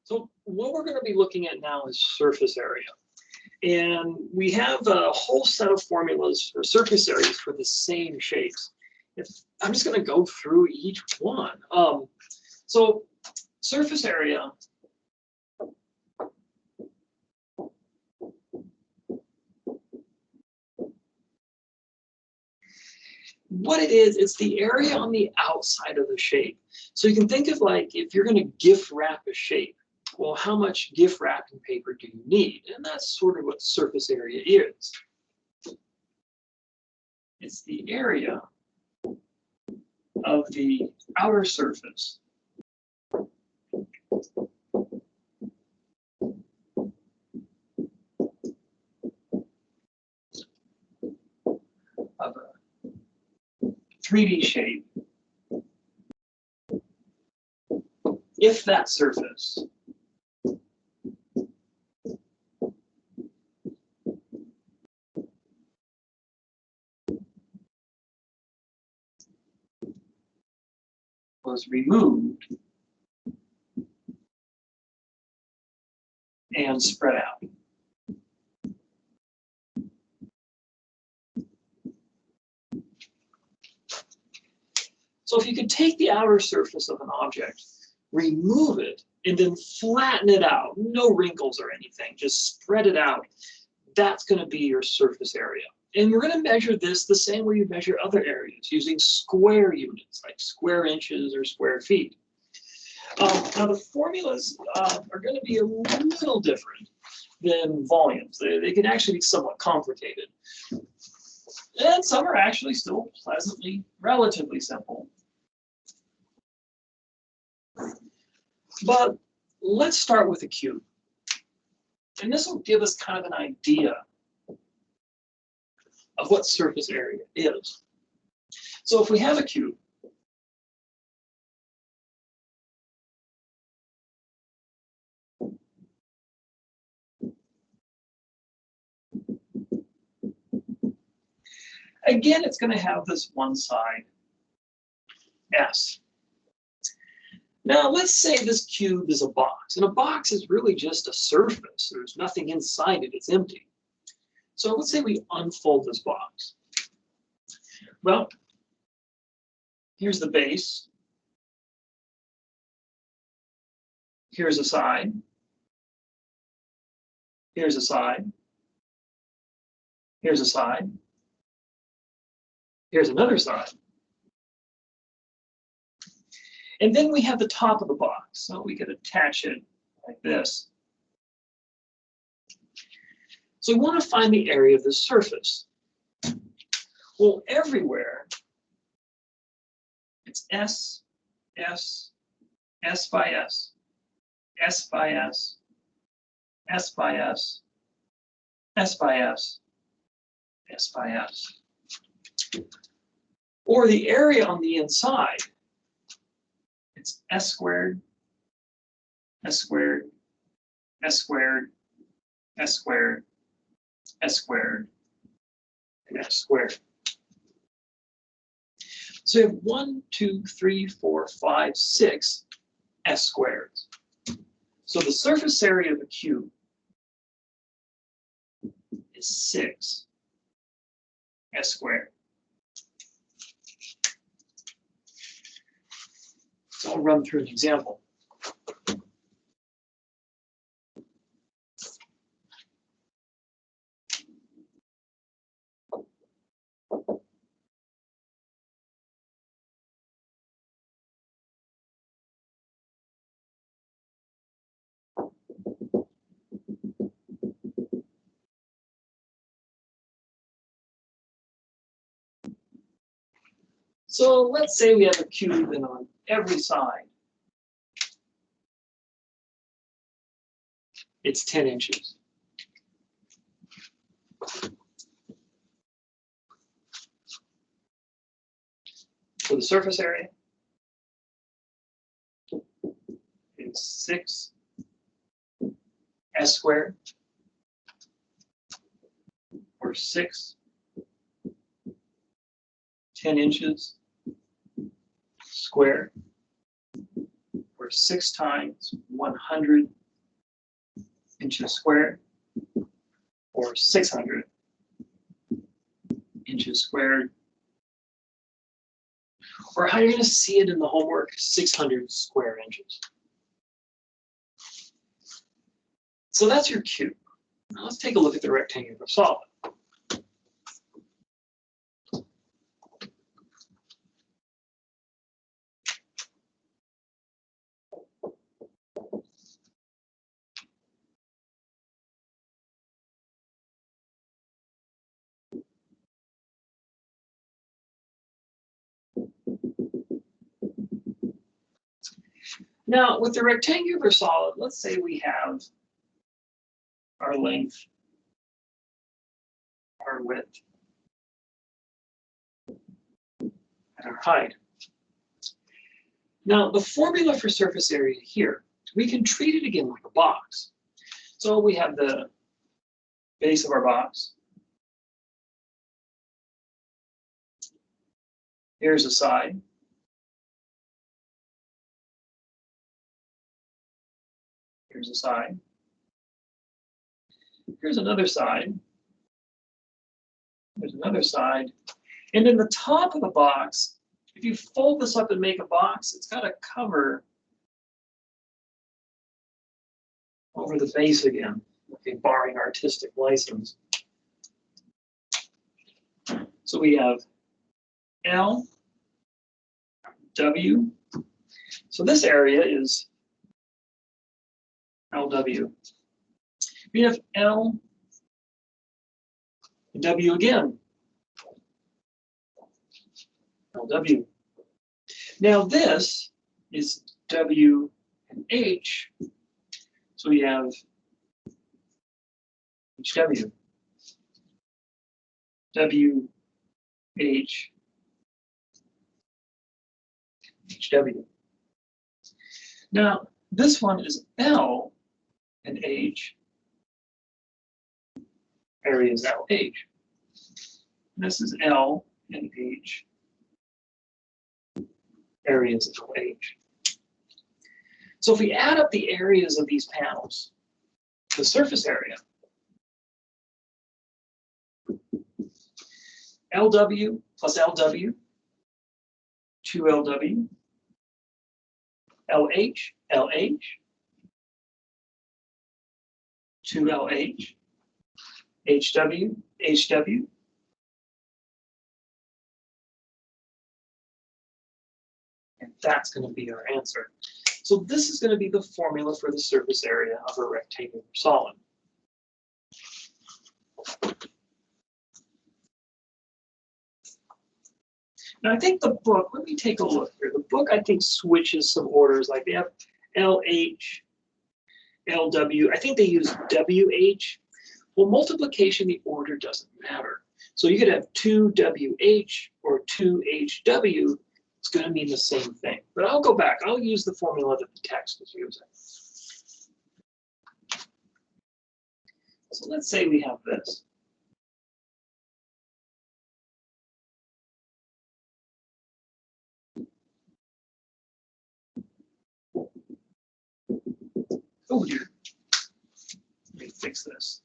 So what we're going to be looking at now is surface area. And we have a whole set of formulas for surface areas for the same shapes. I'm just going to go through each one. So surface area what it is, it's the area on the outside of the shape. So you can think of like if you're going to gift wrap a shape, well, how much gift wrapping paper do you need? And that's sort of what surface area is. It's the area of the outer surface of a 3D shape if that surface was removed and spread out. So if you could take the outer surface of an object, remove it, and then flatten it out, no wrinkles or anything, just spread it out, that's going to be your surface area. And we're going to measure this the same way you measure other areas, using square units, like square inches or square feet. Now the formulas are going to be a little different than volumes. They can actually be somewhat complicated. And some are actually still pleasantly, relatively simple. But let's start with a cube. And this will give us kind of an idea of what surface area is. So if we have a cube, again, it's going to have this one side, S. Now, let's say this cube is a box, and a box is really just a surface. There's nothing inside it, it's empty. So let's say we unfold this box. Well, here's the base. Here's a side. Here's a side. Here's a side. Here's another side. And then we have the top of the box. So we could attach it like this. So we want to find the area of the surface. Well, everywhere, it's S, S, S by S, S by S, S by S, S by S, S by S. Or the area on the inside, it's S squared, S squared, S squared, S squared, S squared, and S squared. So you have 1, 2, 3, 4, 5, 6 S squareds. So the surface area of a cube is 6 S squared. So I'll run through an example. So let's say we have a cube and on every side it's 10 inches. So the surface area is 6 S squared, or 6 10 inches squared, or 6 times 100 inches squared, or 600 inches squared, or how you're going to see it in the homework, 600 square inches. So that's your cube. Now let's take a look at the rectangular solid. Now, with the rectangular solid, let's say we have our length, our width, and our height. Now, the formula for surface area here, we can treat it again like a box. So we have the base of our box. Here's a side. Here's a side. Here's another side. There's another side. And in the top of the box, if you fold this up and make a box, it's got to cover over the base again, okay, barring artistic license. So we have L, W. So this area is LW. We have L, W again. LW. Now this is W and H. So we have HW. W, H, HW. Now this one is L and H. Area is LH. This is L and H. Area is LH. So if we add up the areas of these panels, the surface area, LW plus LW, 2LW, LH, LH, 2LH, HW, HW, and that's going to be our answer. So this is going to be the formula for the surface area of a rectangular solid. Now I think the book, let me take a look here. The book I think switches some orders, like they have LH, LW. I think they use WH. Well, multiplication, the order doesn't matter. So you could have 2WH or 2HW. It's going to mean the same thing. But I'll go back. I'll use the formula that the text is using. So let's say we have this. Oh dear. Let me fix this.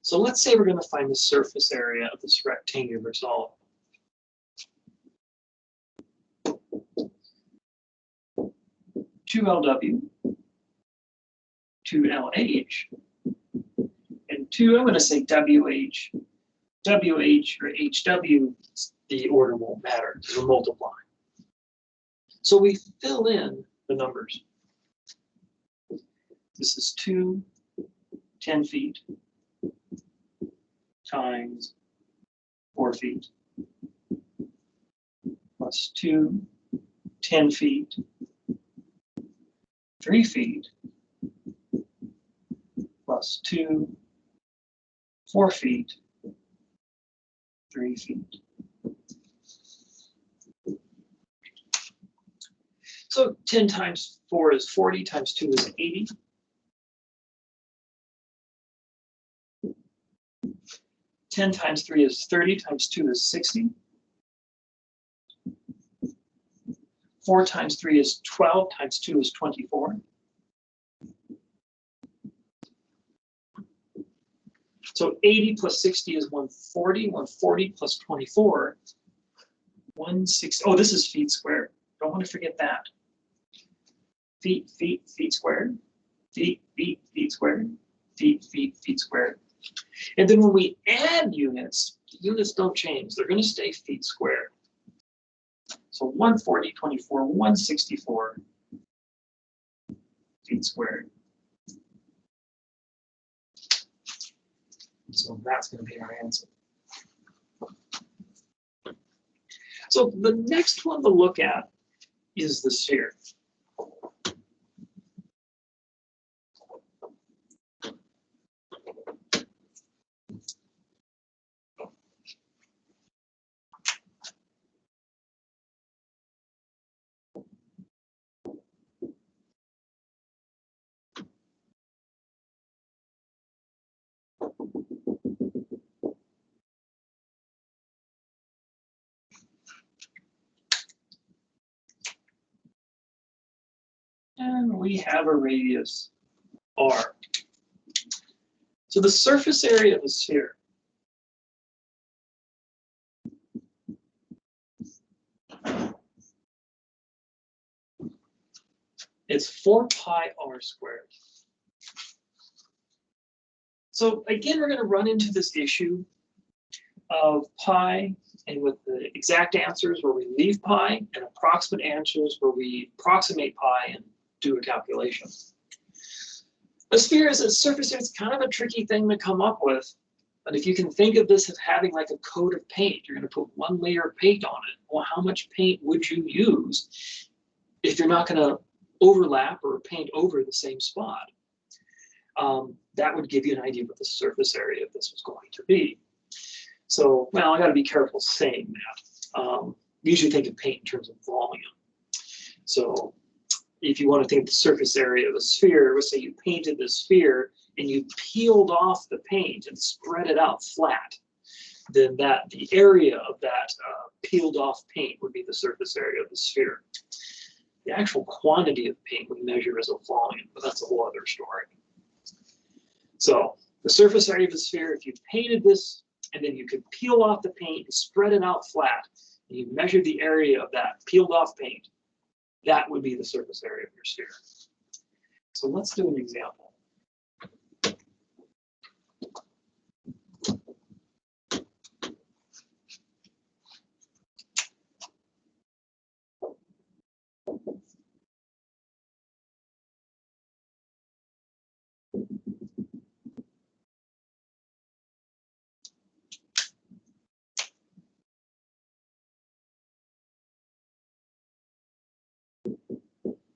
So let's say we're going to find the surface area of this rectangular solid. Two LW, 2LH, and 2, I'm going to say WH. WH or HW, the order won't matter because we're multiplying. So we fill in the numbers. This is 2, 10 feet times 4 feet plus 2, 10 feet 3 feet plus 2, 4 feet, 3 feet. So 10 times 4 is 40, times 2 is 80. 10 times 3 is 30, times 2 is 60. 4 times 3 is 12, times 2 is 24. So 80 plus 60 is 140, 140 plus 24, 160. Oh, this is feet squared. Don't want to forget that. Feet, feet, feet squared. Feet, feet, feet squared. Feet, feet, feet squared. And then when we add units, units don't change. They're going to stay feet squared. So 140, 24, 164 feet squared. So that's going to be our answer. So the next one to look at is the sphere. And we have a radius r. So the surface area of a sphere is 4 pi r squared. So again, we're going to run into this issue of pi, and with the exact answers where we leave pi, and approximate answers where we approximate pi and do a calculation. A sphere is a surface area. It's kind of a tricky thing to come up with, but if you can think of this as having like a coat of paint, you're going to put one layer of paint on it. Well, how much paint would you use if you're not going to overlap or paint over the same spot? That would give you an idea of what the surface area of this was going to be. So, well, I got to be careful saying that. Usually think of paint in terms of volume. So if you want to think of the surface area of a sphere, let's say you painted the sphere and you peeled off the paint and spread it out flat, then the area of that peeled off paint would be the surface area of the sphere. The actual quantity of paint we measure as a volume, but that's a whole other story. So the surface area of a sphere, if you painted this and then you could peel off the paint and spread it out flat, and you measured the area of that peeled off paint, that would be the surface area of your sphere. So let's do an example.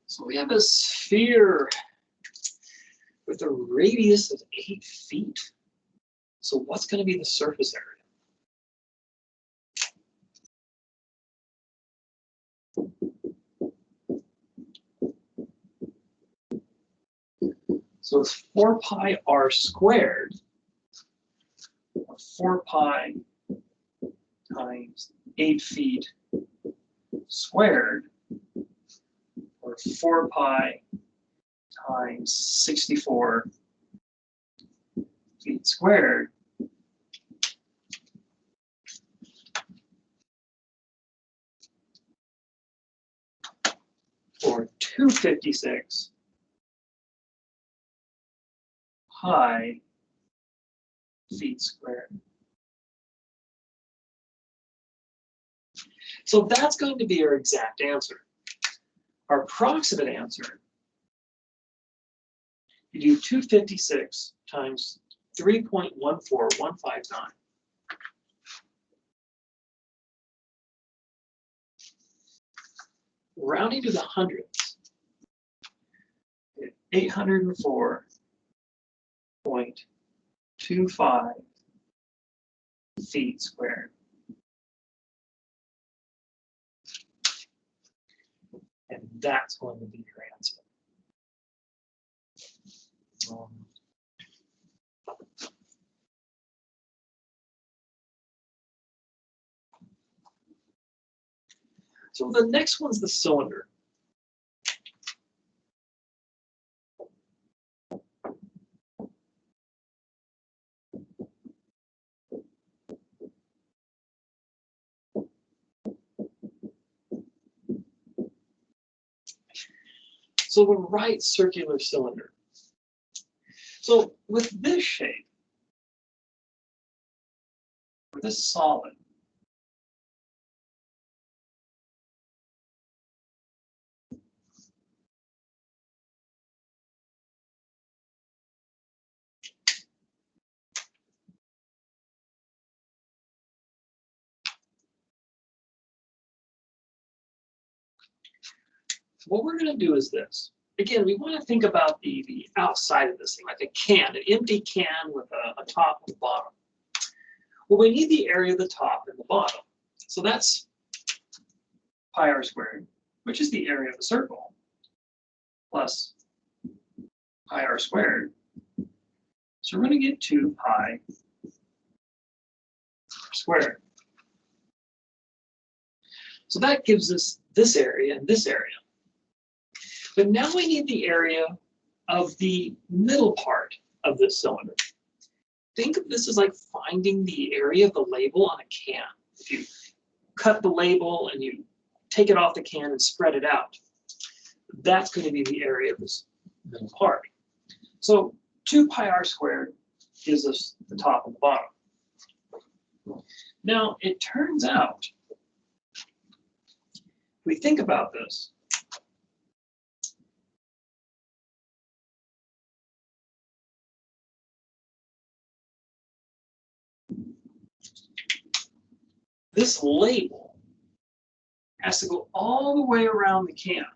So we have a sphere with a radius of 8 feet. So what's going to be the surface area? So it's 4 pi r squared, or 4 pi times 8 feet squared, or 4 pi times 64 feet squared, or 256 pi feet squared. So that's going to be our exact answer. Our approximate answer, you do 256 times 3.14159. Rounding to the hundredths, 804.25 feet squared. And that's going to be your answer. So the next one's the cylinder. So the right circular cylinder. So with this shape, with this solid, what we're going to do is this. Again, we want to think about the outside of this thing, like a can, an empty can with a top and bottom. Well, we need the area of the top and the bottom. So that's pi r squared, which is the area of the circle, plus pi r squared. So we're going to get 2 pi squared. So that gives us this area and this area. But now we need the area of the middle part of this cylinder. Think of this as like finding the area of the label on a can. If you cut the label and you take it off the can and spread it out, that's going to be the area of this middle part. So 2 pi r squared gives us the top and the bottom. Now, it turns out, if we think about this, this label has to go all the way around the can,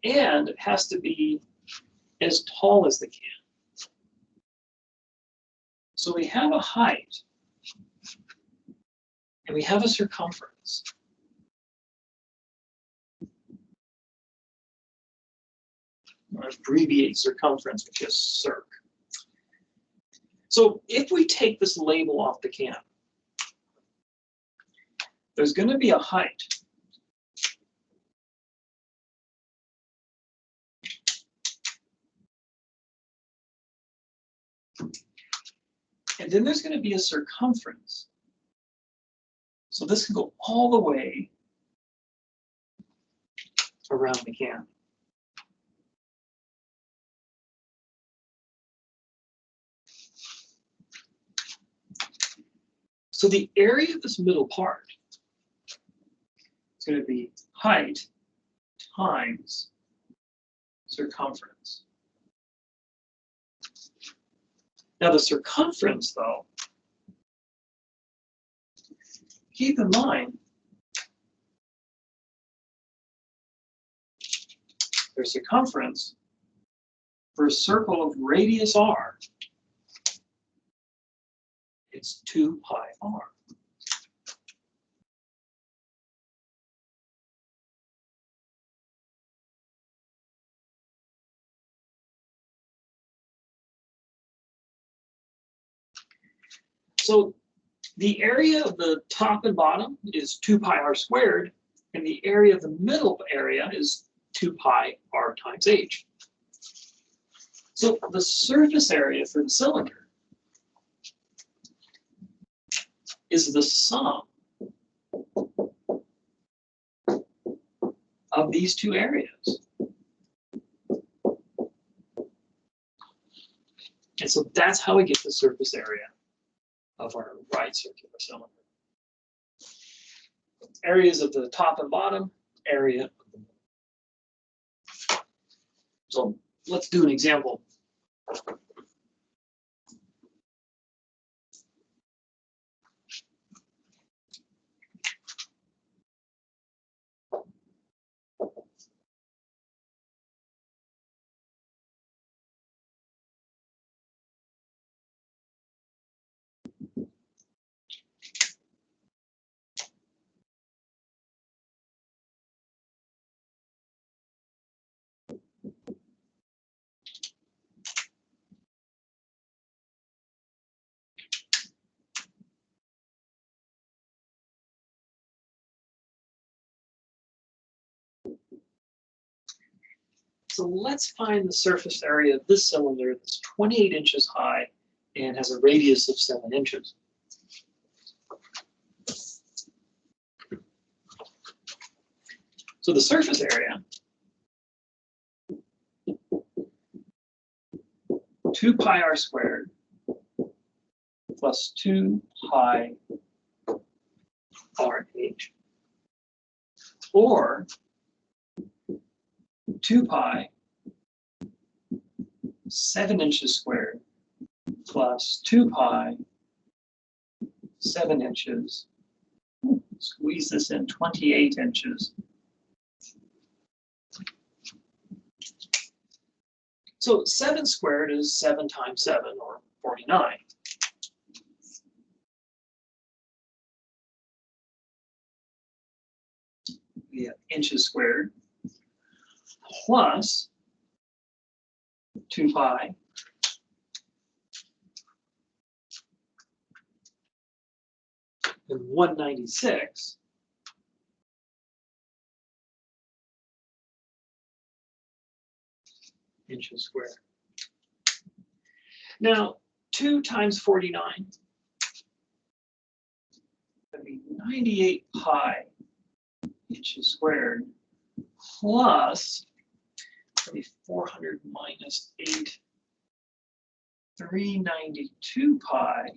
and it has to be as tall as the can. So we have a height, and we have a circumference. I'll abbreviate circumference with just circ. So if we take this label off the can, there's going to be a height. And then there's going to be a circumference. So this can go all the way around the can. So the area of this middle part is going to be height times circumference. Now the circumference, though, keep in mind, their circumference for a circle of radius r, it's 2 pi r. So the area of the top and bottom is 2 pi r squared, and the area of the middle area is 2 pi r times h. So the surface area for the cylinder is the sum of these two areas. And so that's how we get the surface area of our right circular cylinder. Areas of the top and bottom, area of the middle. So let's do an example. So let's find the surface area of this cylinder that's 28 inches high and has a radius of 7 inches. So the surface area, 2 pi r squared plus 2 pi RH, or 2 pi 7 inches squared plus 2 pi 7 inches, squeeze this in, 28 inches. So 7 squared is 7 times 7, or 49. We have inches squared plus 2 pi and 196 inches squared. Now, 2 times 49 would be 98 pi inches squared plus 400 minus 8, 392 pi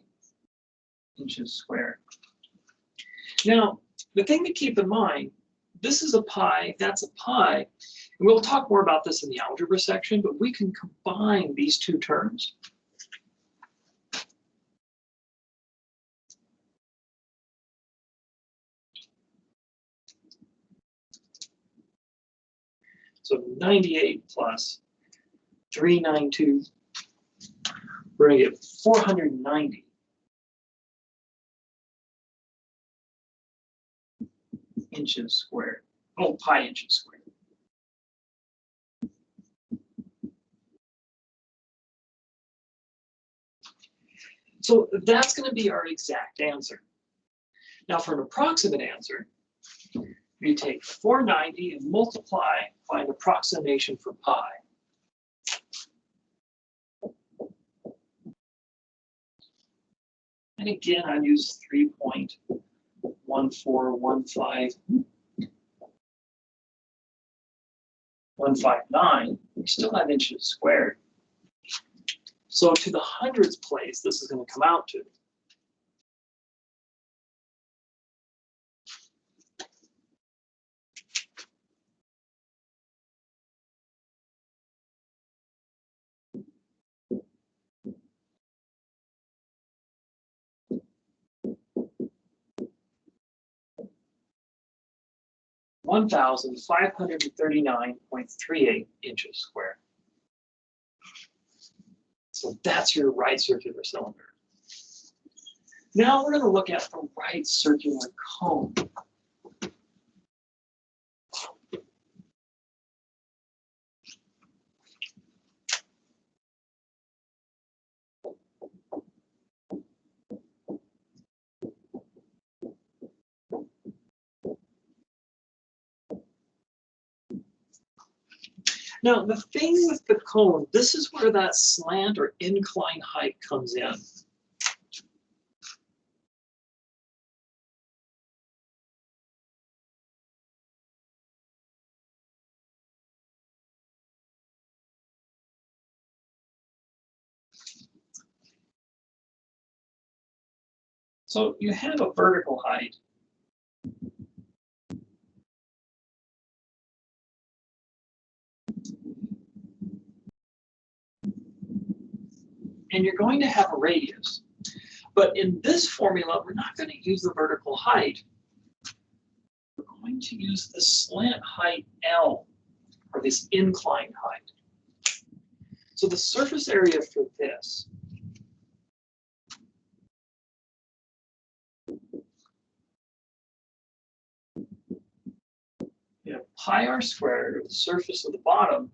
inches squared. Now, the thing to keep in mind, this is a pi, that's a pi, and we'll talk more about this in the algebra section, but we can combine these two terms. So 98 plus 392, we're going to get 490 inches squared. Oh, pi inches squared. So that's going to be our exact answer. Now for an approximate answer, you take 490 and multiply by an approximation for pi. And again, I use 3.1415159. We still have inches squared. So to the hundredths place, this is going to come out to 1,539.38 inches squared. So that's your right circular cylinder. Now we're going to look at the right circular cone. Now, the thing with the cone, this is where that slant or incline height comes in. So you have a vertical height. And you're going to have a radius. But in this formula, we're not going to use the vertical height. We're going to use the slant height L, or this incline height. So the surface area for this pi r squared, or the surface of the bottom,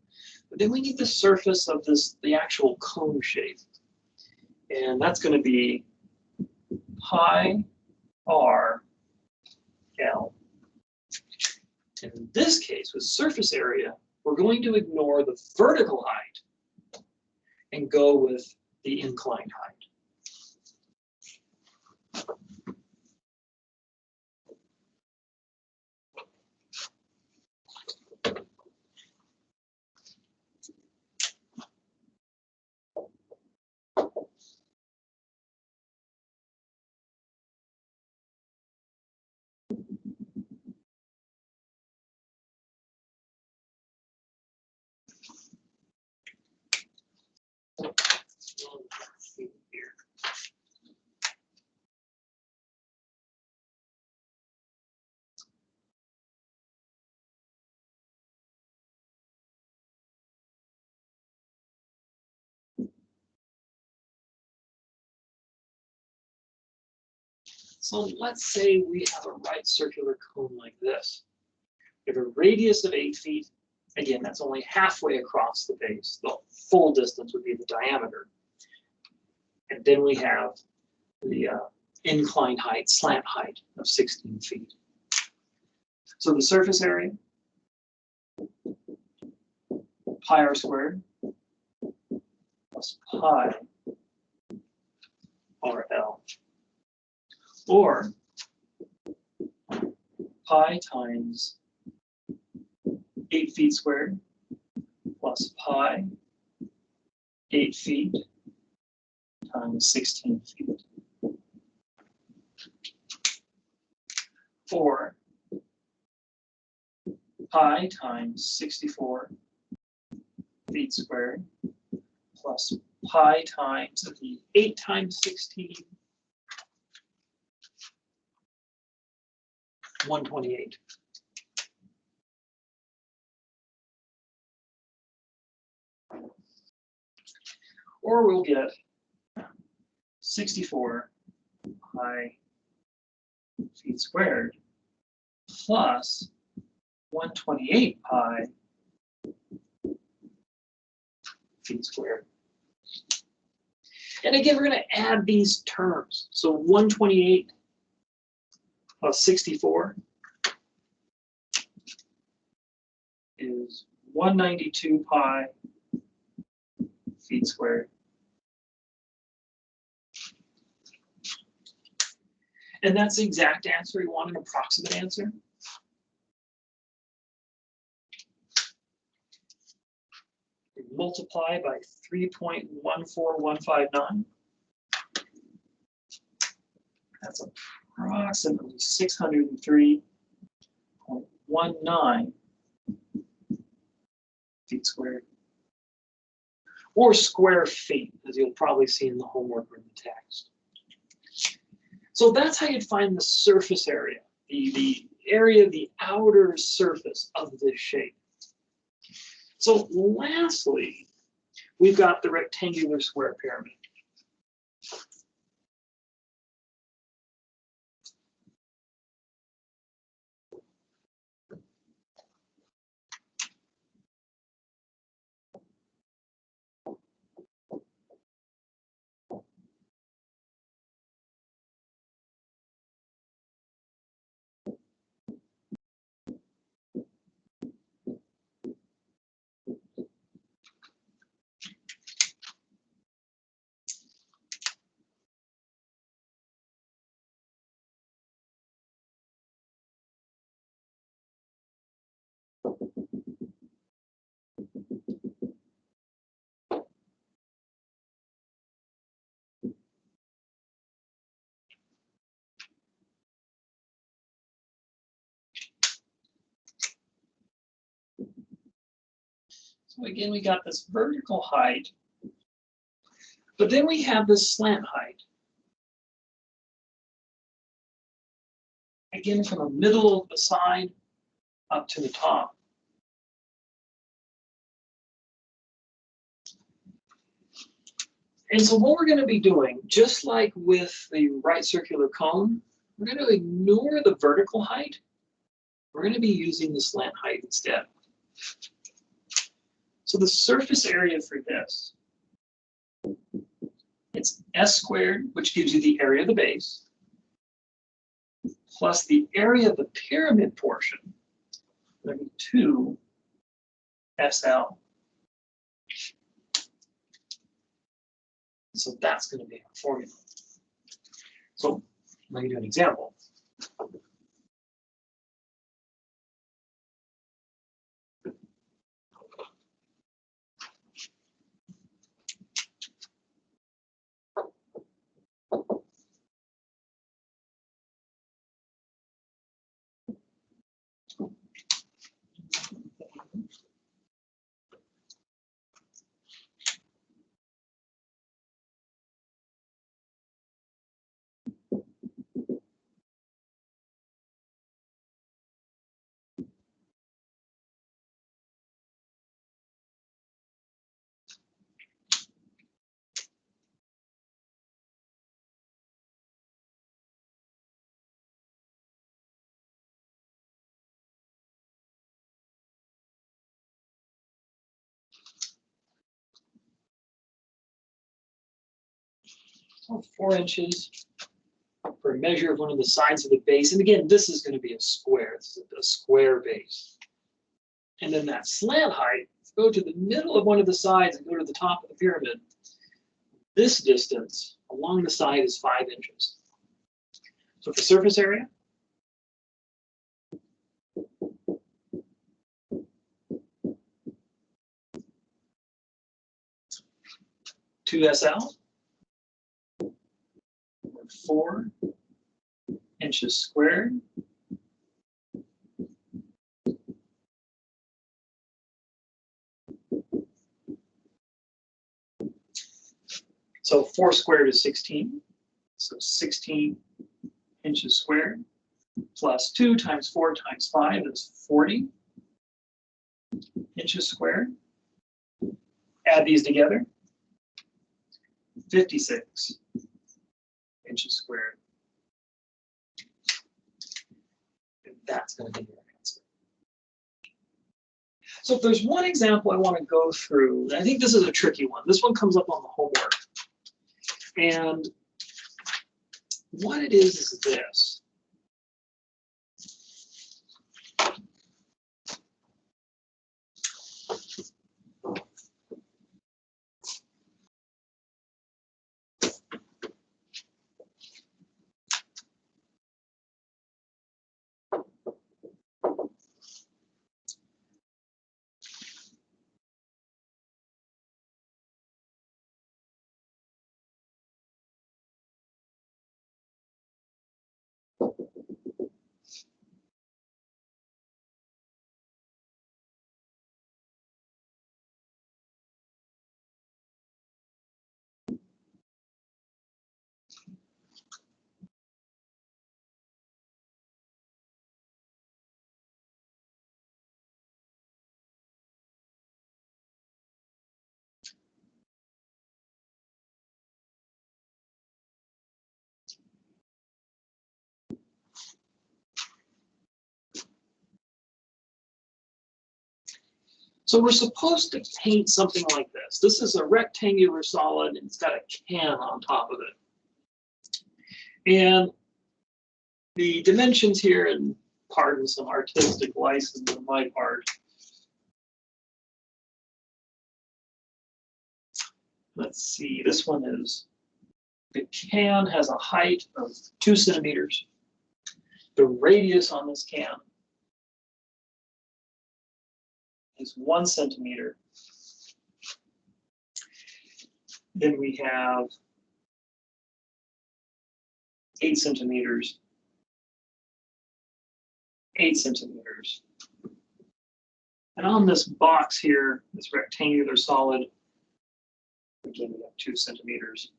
but then we need the surface of this, the actual cone shape. And that's going to be pi r L. In this case, with surface area, we're going to ignore the vertical height and go with the inclined height. Here. So let's say we have a right circular cone like this. We have a radius of 8 feet. Again, that's only halfway across the base. The full distance would be the diameter. And then we have the inclined height, slant height of 16 feet. So the surface area, pi r squared plus pi RL, or pi times 8 feet squared plus pi 8 feet times 16 feet, or pi times 64 feet squared plus pi times the 8 times 16, 128. Or we'll get 64 pi feet squared plus 128 pi feet squared. And again, we're going to add these terms. So 128 plus 64 is 192 pi feet squared. And that's the exact answer. We want an approximate answer. We multiply by 3.14159. That's approximately 603.19 feet squared. Or square feet, as you'll probably see in the homework or in the text. So that's how you'd find the surface area, the area, the outer surface of this shape. So lastly, we've got the rectangular square pyramid. So again, we got this vertical height, but then we have this slant height. Again, from the middle of the side up to the top. And so what we're going to be doing, just like with the right circular cone, we're going to ignore the vertical height. We're going to be using the slant height instead. So the surface area for this, it's S squared, which gives you the area of the base, plus the area of the pyramid portion, 2 SL. So that's going to be our formula. So let me do an example. So 4 inches for a measure of one of the sides of the base. And again, this is going to be a square. This is a square base. And then that slant height, go to the middle of one of the sides and go to the top of the pyramid. This distance along the side is 5 inches. So for surface area, two SL, 4 inches squared. So 4 squared is 16. So 16 inches squared plus 2 times 4 times 5 is 40 inches squared. Add these together, 56 inches squared. And that's going to be your answer. So if there's one example I want to go through, and I think this is a tricky one. This one comes up on the homework. And what it is this. So we're supposed to paint something like this. This is a rectangular solid, and it's got a can on top of it. And the dimensions here, and pardon some artistic license on my part. Let's see, this one is, the can has a height of 2 centimeters. The radius on this can is 1 centimeter. Then we have 8 centimeters, 8 centimeters. And on this box here, this rectangular solid, again, we have 2 centimeters.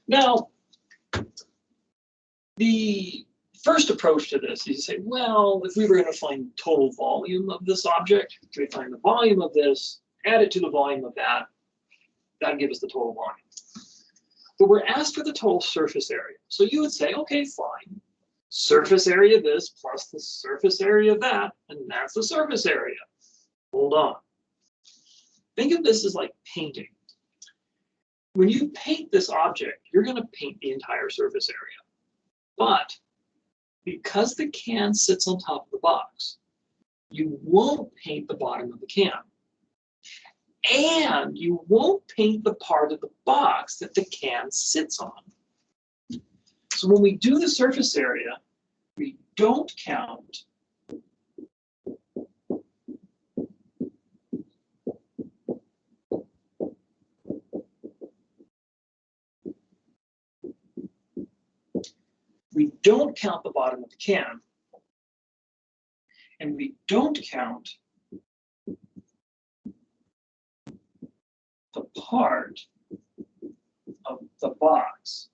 Now, the first approach to this is you say, well, if we were going to find total volume of this object, we find the volume of this, add it to the volume of that, that'd give us the total volume. But we're asked for the total surface area. So you would say, okay, fine. Surface area of this plus the surface area of that, and that's the surface area. Hold on. Think of this as like painting. When you paint this object, you're going to paint the entire surface area. But because the can sits on top of the box, You won't paint the bottom of the can. And you won't paint the part of the box that the can sits on. So when we do the surface area, we don't count the bottom of the can, and we don't count the part of the box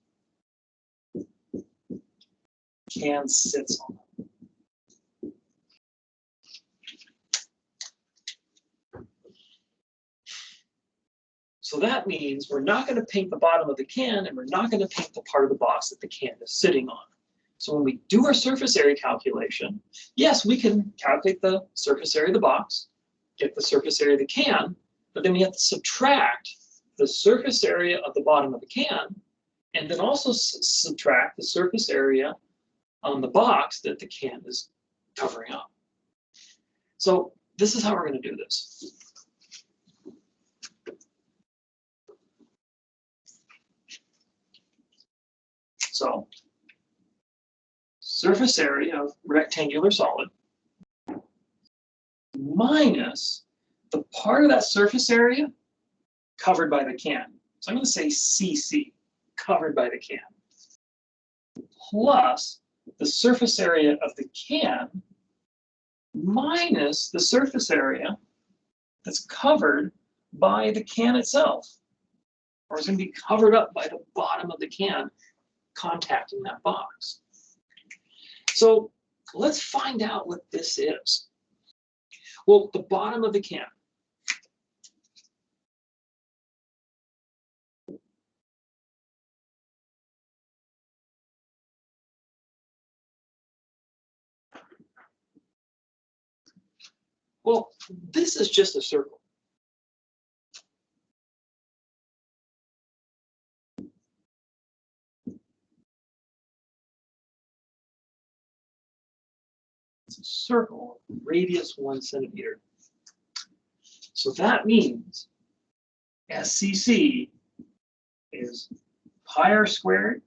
can sits on. So that means we're not going to paint the bottom of the can, and we're not going to paint the part of the box that the can is sitting on. So when we do our surface area calculation, yes, we can calculate the surface area of the box, get the surface area of the can, but then we have to subtract the surface area of the bottom of the can, and then also subtract the surface area on the box that the can is covering up. So this is how we're going to do this. So surface area of rectangular solid minus the part of that surface area covered by the can. So I'm going to say CC, covered by the can, plus the surface area of the can minus the surface area that's covered by the can itself, or it's going to be covered up by the bottom of the can contacting that box. So let's find out what this is. Well, the bottom of the can. Well, this is just a circle. It's a circle, radius 1 centimeter. So that means SCC is pi r squared,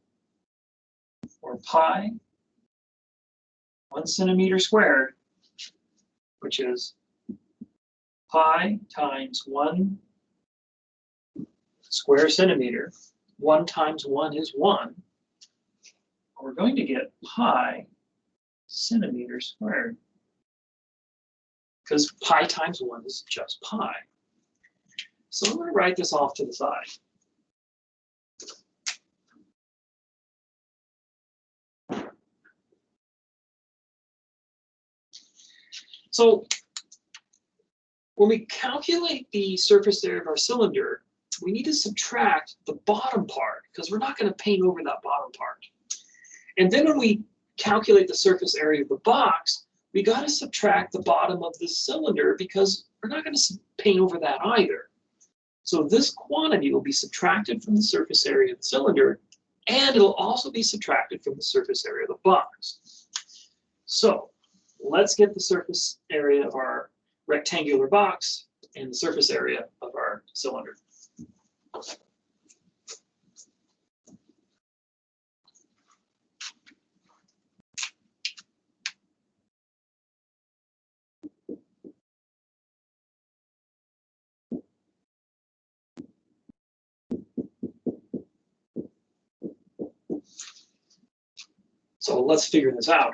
or pi 1 centimeter squared, which is pi times 1 square centimeter. 1 times 1 is 1. We're going to get pi centimeters squared, because pi times 1 is just pi. So I'm going to write this off to the side. So when we calculate the surface area of our cylinder, we need to subtract the bottom part, because we're not going to paint over that bottom part. And then when we calculate the surface area of the box, we got to subtract the bottom of the cylinder, because we're not going to paint over that either. So this quantity will be subtracted from the surface area of the cylinder, and it'll also be subtracted from the surface area of the box. So let's get the surface area of our rectangular box and the surface area of our cylinder. So let's figure this out.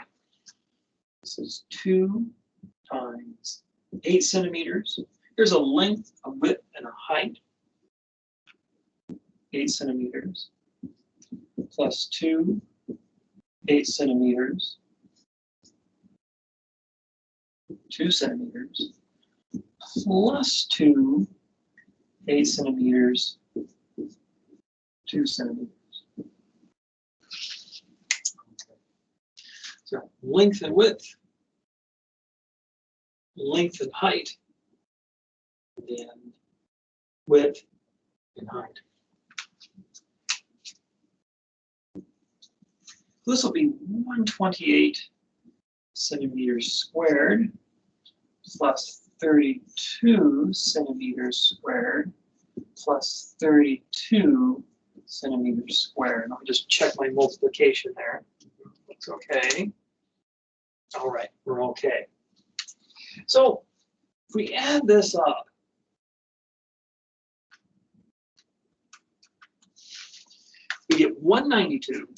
This is 2 times 8 centimeters. There's a length, a width, and a height. 8 centimeters plus 2, 8 centimeters, 2 centimeters, plus 2, 8 centimeters, 2 centimeters. So length and width, length and height, then width and height. This will be 128 centimeters squared plus 32 centimeters squared plus 32 centimeters squared. Let me just check my multiplication there. Looks okay. All right, we're okay. So if we add this up, we get 192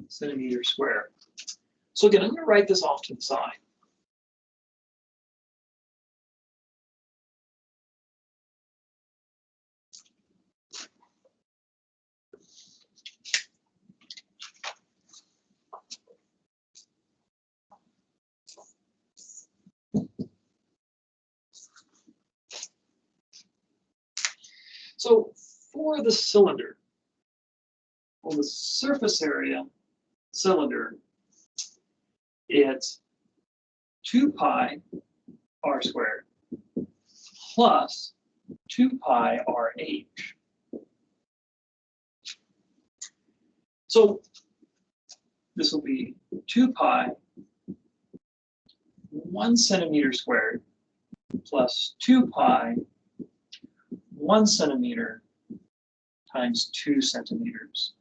centimeters squared. So again, I'm going to write this off to the side. So for the cylinder, well, the surface area cylinder, it's 2 pi r squared plus 2 pi rh. So this will be 2 pi 1 centimeter squared plus 2 pi 1 centimeter times 2 centimeters.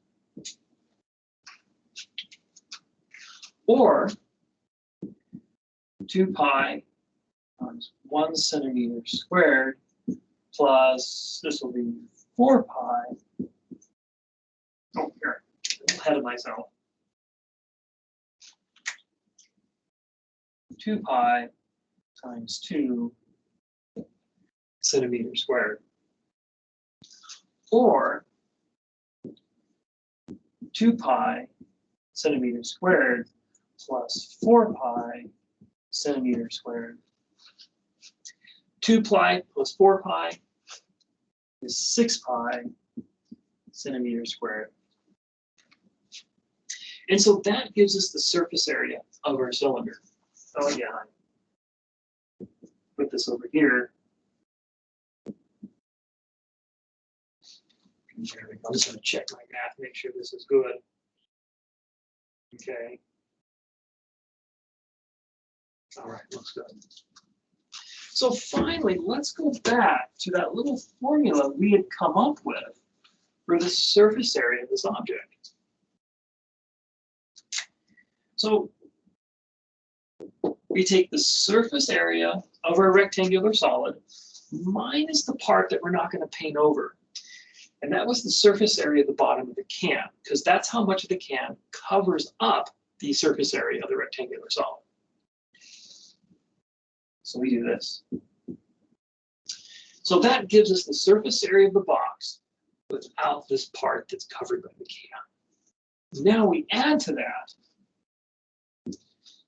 Or 2 pi times 1 centimeter squared plus, this will be 4 pi. Oh, here, I'm ahead of myself. 2 pi times 2 centimeters squared. Or 2 pi centimeters squared plus 4 pi centimeters squared. 2 pi plus 4 pi is 6 pi centimeters squared. And so that gives us the surface area of our cylinder. So again, I put this over here. There we go. I'm just going to check my math, make sure this is good. Okay. All right, looks good. So finally, let's go back to that little formula we had come up with for the surface area of this object. So we take the surface area of our rectangular solid minus the part that we're not going to paint over. And that was the surface area at the bottom of the can, because that's how much of the can covers up the surface area of the rectangular solid. So we do this. So that gives us the surface area of the box without this part that's covered by the can. Now we add to that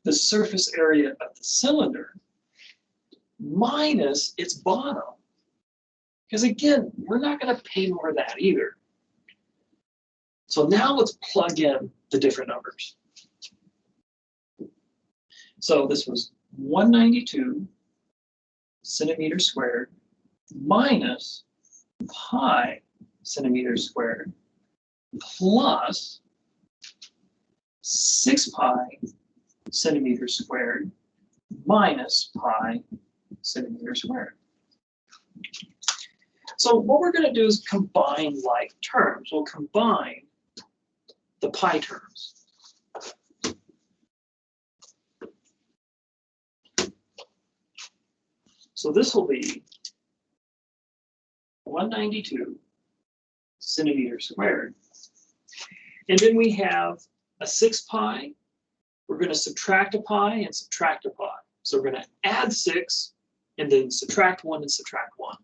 the surface area of the cylinder minus its bottom. Because again, we're not going to paint over that either. So now let's plug in the different numbers. So this was 192 centimeters squared minus pi centimeters squared plus 6 pi centimeters squared minus pi centimeters squared. So what we're going to do is combine like terms. We'll combine the pi terms. So this will be 192 centimeters squared. And then we have a 6 pi. We're going to subtract a pi and subtract a pi. So we're going to add 6 and then subtract 1 and subtract 1.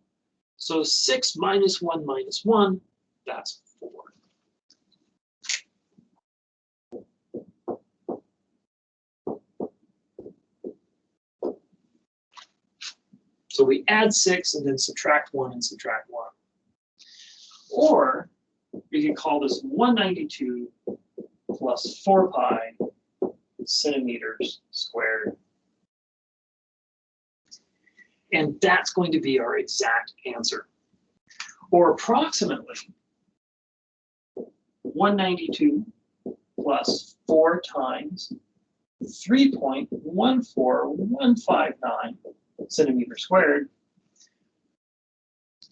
So 6 minus 1 minus 1, that's 4. So we add 6 and then subtract 1 and subtract 1. Or we can call this 192 plus 4 pi centimeters squared. And that's going to be our exact answer. Or approximately 192 plus 4 times 3.14159 centimeters squared,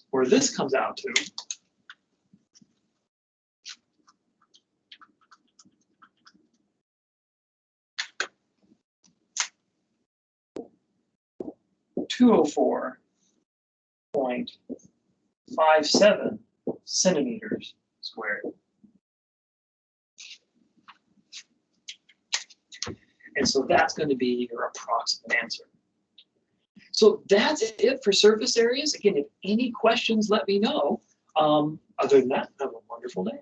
where this comes out to 204.57 centimeters squared. And so that's going to be your approximate answer. So that's it for surface areas. Again, if any questions, let me know. Other than that, have a wonderful day.